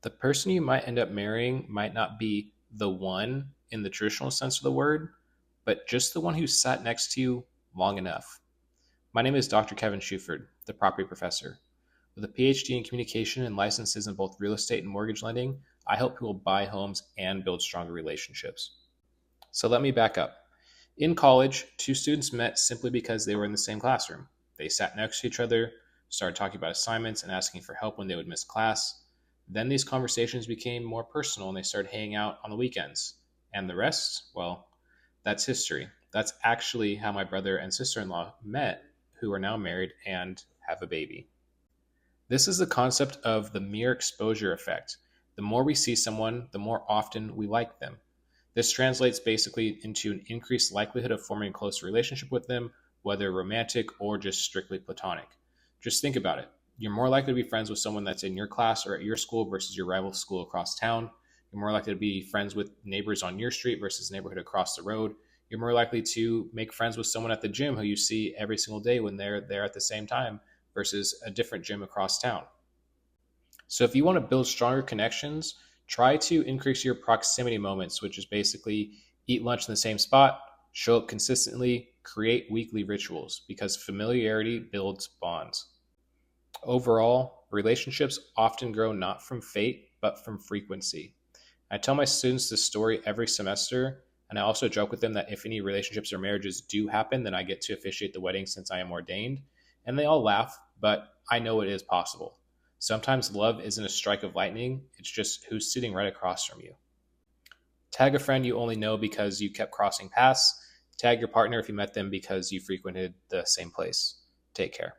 The person you might end up marrying might not be the one in the traditional sense of the word, but just the one who sat next to you long enough. My name is Dr. Kevin Shuford, the property professor. With a PhD in communication and licenses in both real estate and mortgage lending, I help people buy homes and build stronger relationships. So let me back up. In college, two students met simply because they were in the same classroom. They sat next to each other, started talking about assignments and asking for help when they would miss class. Then these conversations became more personal and they started hanging out on the weekends. And the rest, well, that's history. That's actually how my brother and sister in law met, who are now married and have a baby. This is the concept of the mere exposure effect. The more we see someone, the more often we like them. This translates basically into an increased likelihood of forming a close relationship with them, whether romantic or just strictly platonic. Just think about it. You're more likely to be friends with someone that's in your class or at your school versus your rival school across town. You're more likely to be friends with neighbors on your street versus neighborhood across the road. You're more likely to make friends with someone at the gym who you see every single day when they're there at the same time versus a different gym across town. So if you want to build stronger connections, try to increase your proximity moments, which is basically eat lunch in the same spot, show up consistently, create weekly rituals because familiarity builds bonds. Overall, relationships often grow not from fate, but from frequency. I tell my students this story every semester, and I also joke with them that if any relationships or marriages do happen, then I get to officiate the wedding since I am ordained. And they all laugh, but I know it is possible. Sometimes love isn't a strike of lightning, it's just who's sitting right across from you. Tag a friend you only know because you kept crossing paths. Tag your partner if you met them because you frequented the same place. Take care.